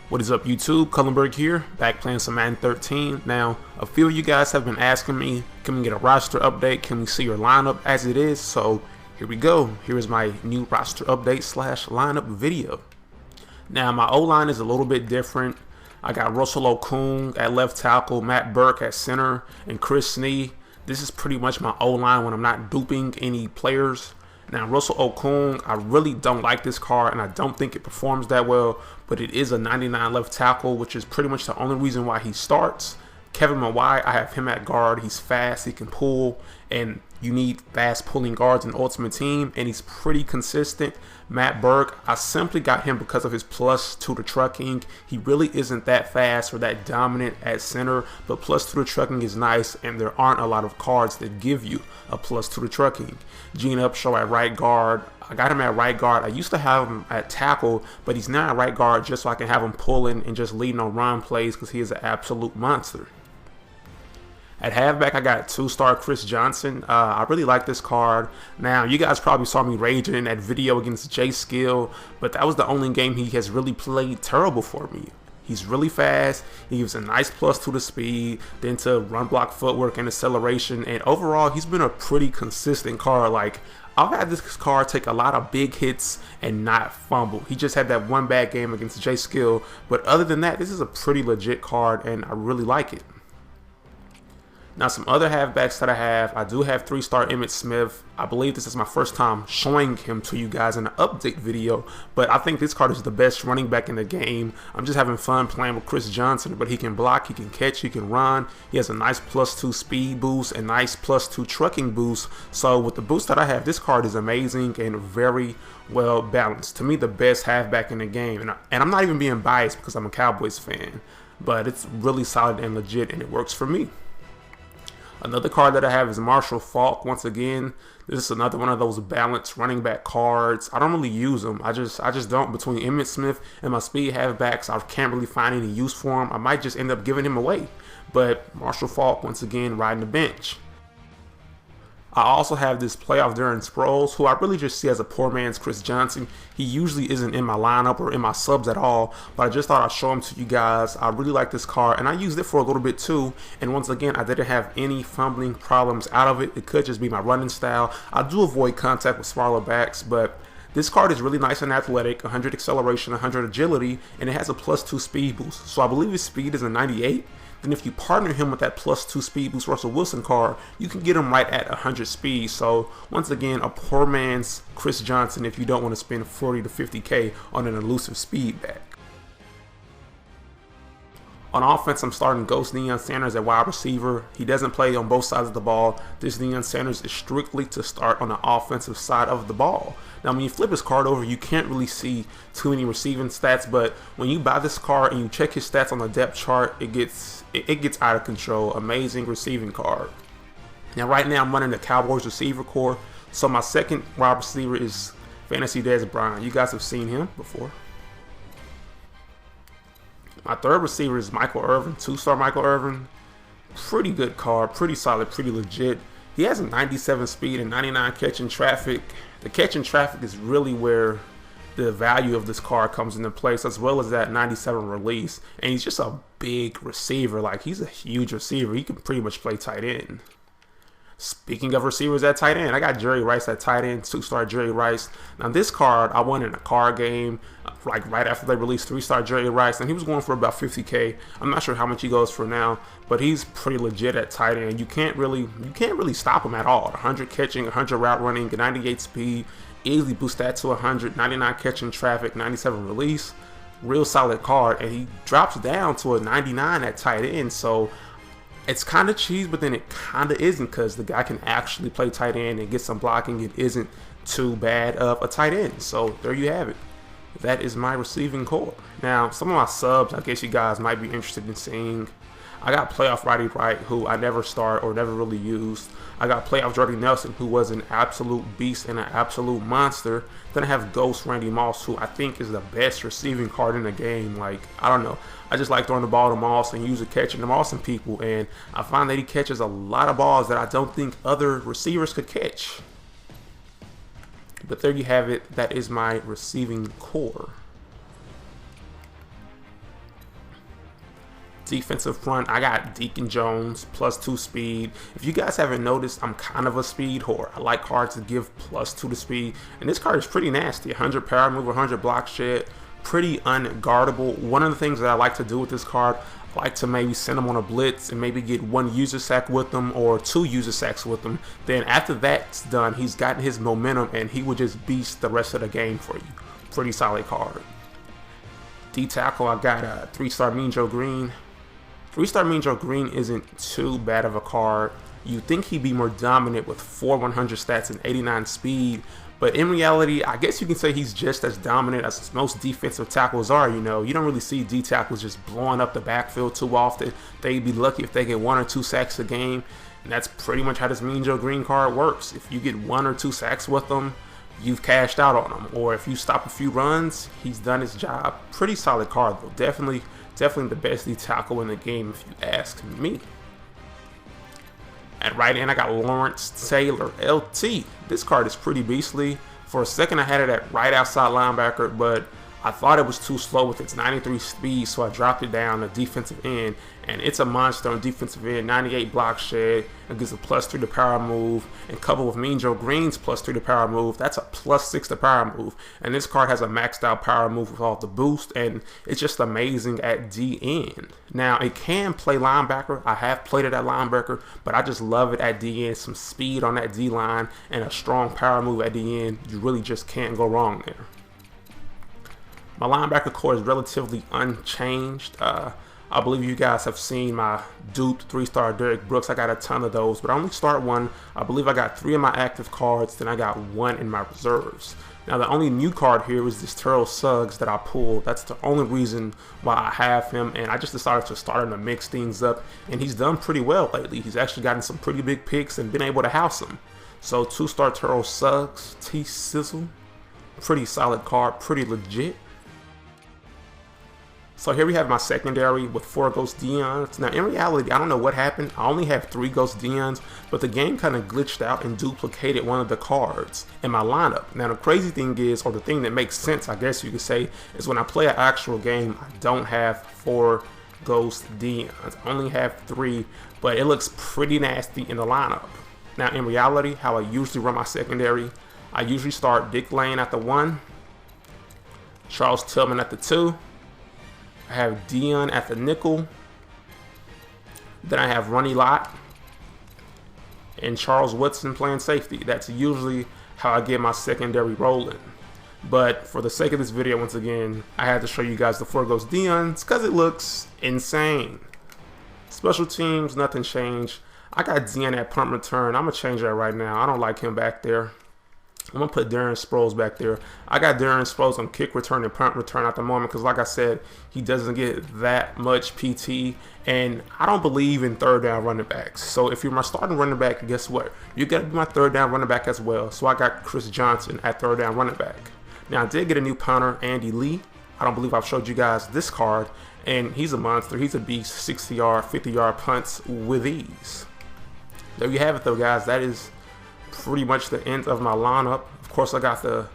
What is up, YouTube? Cullenburger here, back playing some Madden 13. Now, a few of you guys have been asking me, can we get a roster update? Can we see your lineup as it is? So here we go. Here is my new roster update / lineup video. Now, my O-line is a little bit different. I got Russell Okung at left tackle, Matt Burke at center, and Chris Snee. This is pretty much my O-line when I'm not duping any players. Now, Russell Okung, I really don't like this card, and I don't think it performs that well, but it is a 99 left tackle, which is pretty much the only reason why he starts. Kevin Mawai, I have him at guard. He's fast, he can pull, and you need fast pulling guards in Ultimate Team, and he's pretty consistent. Matt Burke, I simply got him because of his +2 to trucking. He really isn't that fast or that dominant at center, but +2 to trucking is nice, and there aren't a lot of cards that give you a +2 to trucking. Gene Upshaw at right guard. I got him at right guard. I used to have him at tackle, but he's now at right guard just so I can have him pulling and just leading on run plays because he is an absolute monster. At halfback, I got 2-star Chris Johnson. I really like this card. Now, you guys probably saw me raging in that video against J Skill, but that was the only game he has really played terrible for me. He's really fast. He gives a nice +2 to speed, then to run block footwork and acceleration, and overall, he's been a pretty consistent card. Like, I've had this card take a lot of big hits and not fumble. He just had that one bad game against J Skill, but other than that, this is a pretty legit card, and I really like it. Now, some other halfbacks that I do have 3-star Emmitt Smith. I believe this is my first time showing him to you guys in an update video, but I think this card is the best running back in the game. I'm just having fun playing with Chris Johnson, but he can block, he can catch, he can run. He has a nice +2 speed boost and nice +2 trucking boost. So with the boost that I have, this card is amazing and very well balanced. To me, the best halfback in the game, and I'm not even being biased because I'm a Cowboys fan, but it's really solid and legit, and it works for me. Another card that I have is Marshall Faulk. Once again, this is another one of those balanced running back cards. I don't really use them. I just don't. Between Emmitt Smith and my speed halfbacks, I can't really find any use for him. I might just end up giving him away. But Marshall Faulk, once again, riding the bench. I also have this playoff Darren Sproles, who I really just see as a poor man's Chris Johnson. He usually isn't in my lineup or in my subs at all, but I just thought I'd show him to you guys. I really like this card, and I used it for a little bit too. And once again, I didn't have any fumbling problems out of it. It could just be my running style. I do avoid contact with smaller backs, but this card is really nice and athletic, 100 acceleration, 100 agility, and it has a +2 speed boost. So I believe his speed is a 98. Then if you partner him with that +2 speed boost Russell Wilson card, you can get him right at 100 speed. So once again, a poor man's Chris Johnson if you don't want to spend 40 to 50K on an elusive speed back. On offense, I'm starting Ghost Deion Sanders at wide receiver. He doesn't play on both sides of the ball. This Deion Sanders is strictly to start on the offensive side of the ball. Now, when you flip his card over, you can't really see too many receiving stats, but when you buy this card and you check his stats on the depth chart, it gets out of control. Amazing receiving card. Now, right now, I'm running the Cowboys receiver core, so my second wide receiver is Fantasy Dez Bryant. You guys have seen him before. My third receiver is Michael Irvin, 2-star Michael Irvin. Pretty good card, pretty solid, pretty legit. He has a 97 speed and 99 catching traffic. The catching traffic is really where the value of this card comes into place, as well as that 97 release. And he's just a big receiver. Like, he's a huge receiver. He can pretty much play tight end. Speaking of receivers at tight end, I got Jerry Rice at tight end, 2-star Jerry Rice. Now, this card, I won in a card game, like right after they released 3-star Jerry Rice, and he was going for about 50K. I'm not sure how much he goes for now, but he's pretty legit at tight end. You can't really stop him at all. 100 catching, 100 route running, 98 speed, easily boost that to 100, 99 catching traffic, 97 release. Real solid card, and he drops down to a 99 at tight end, so it's kind of cheese, but then it kind of isn't because the guy can actually play tight end and get some blocking. It isn't too bad of a tight end. So there you have it. That is my receiving core. Now, some of my subs, I guess you guys might be interested in seeing. I got playoff Roddy Wright, who I never start or never really used. I got playoff Jordy Nelson, who was an absolute beast and an absolute monster. Then I have Ghost Randy Moss, who I think is the best receiving card in the game. Like, I don't know. I just like throwing the ball to Moss and usually catching the Moss and people. And I find that he catches a lot of balls that I don't think other receivers could catch. But there you have it. That is my receiving core. Defensive front, I got Deacon Jones, +2 speed. If you guys haven't noticed, I'm kind of a speed whore. I like cards that give +2 to speed, and this card is pretty nasty. 100 power move, 100 block shed, pretty unguardable. One of the things that I like to do with this card, I like to maybe send him on a blitz and maybe get 1 user sack with them or 2 user sacks with them. Then after that's done, he's gotten his momentum and he would just beast the rest of the game for you. Pretty solid card. D-tackle, I got a 3-star Mean Joe Green. 3-star Mean Joe Green isn't too bad of a card. You think he'd be more dominant with 4 100 stats and 89 speed, but in reality, I guess you can say he's just as dominant as most defensive tackles are. You know, you don't really see D-tackles just blowing up the backfield too often. They'd be lucky if they get 1 or 2 sacks a game, and that's pretty much how this Mean Joe Green card works. If you get 1 or 2 sacks with them, you've cashed out on him, or if you stop a few runs, he's done his job. Pretty solid card though. Definitely the best D-tackle in the game if you ask me. At right end, I got Lawrence Taylor, LT. This card is pretty beastly. For a second, I had it at right outside linebacker, but I thought it was too slow with its 93 speed, so I dropped it down to defensive end, and it's a monster on defensive end. 98 block shed, it gives a +3 to power move, and coupled with Mean Joe Green's +3 to power move, that's a +6 to power move. And this card has a maxed out power move with all the boost, and it's just amazing at DN. Now, it can play linebacker. I have played it at linebacker, but I just love it at DN. Some speed on that D line and a strong power move at DN. You really just can't go wrong there. My linebacker core is relatively unchanged. I believe you guys have seen my duped 3-star Derrick Brooks. I got a ton of those, but I only start 1. I believe I got 3 of my active cards, then I got 1 in my reserves. Now, the only new card here is this Terrell Suggs that I pulled. That's the only reason why I have him, and I just decided to start him to mix things up, and he's done pretty well lately. He's actually gotten some pretty big picks and been able to house them. So 2-star Terrell Suggs, T-Sizzle. Pretty solid card, pretty legit. So here we have my secondary with 4 Ghost Deons. Now in reality, I don't know what happened. I only have 3 Ghost Deons, but the game kind of glitched out and duplicated one of the cards in my lineup. Now the crazy thing is, or the thing that makes sense, I guess you could say, is when I play an actual game, I don't have 4 Ghost Deons. I only have 3, but it looks pretty nasty in the lineup. Now in reality, how I usually run my secondary, I usually start Dick Lane at the 1, Charles Tillman at the 2, I have Dion at the nickel. Then I have Ronnie Lott and Charles Woodson playing safety. That's usually how I get my secondary rolling. But for the sake of this video, once again, I had to show you guys the 4 Ghost Deons because it looks insane. Special teams, nothing changed. I got Dion at punt return. I'm going to change that right now. I don't like him back there. I'm going to put Darren Sproles back there. I got Darren Sproles on kick return and punt return at the moment because, like I said, he doesn't get that much PT, and I don't believe in 3rd down running backs. So if you're my starting running back, guess what? You're going to be my 3rd down running back as well. So I got Chris Johnson at 3rd down running back. Now, I did get a new punter, Andy Lee. I don't believe I've showed you guys this card, and he's a monster. He's a beast, 60-yard, 50-yard punts with ease. There you have it, though, guys. That is pretty much the end of my lineup. Of course, I got the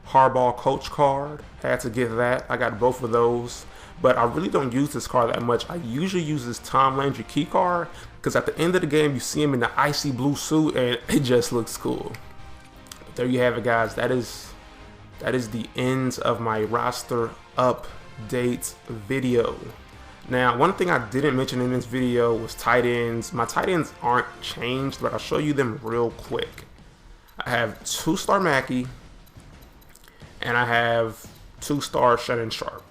Harbaugh coach card. Had to get that. I got both of those. But I really don't use this card that much. I usually use this Tom Landry key card because at the end of the game, you see him in the icy blue suit, and it just looks cool. But there you have it, guys. That is the end of my roster update video. Now, one thing I didn't mention in this video was tight ends. My tight ends aren't changed, but I'll show you them real quick. I have 2-star Mackey, and I have 2-star Shannon Sharp.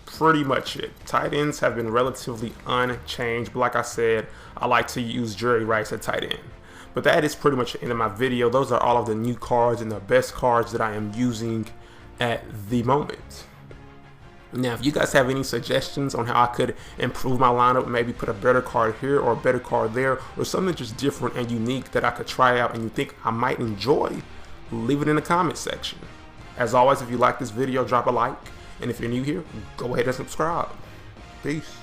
Pretty much it. Tight ends have been relatively unchanged, but like I said, I like to use Jerry Rice at tight end. But that is pretty much the end of my video. Those are all of the new cards and the best cards that I am using at the moment. Now, if you guys have any suggestions on how I could improve my lineup, maybe put a better card here or a better card there, or something just different and unique that I could try out and you think I might enjoy, leave it in the comment section. As always, if you like this video, drop a like. And if you're new here, go ahead and subscribe. Peace.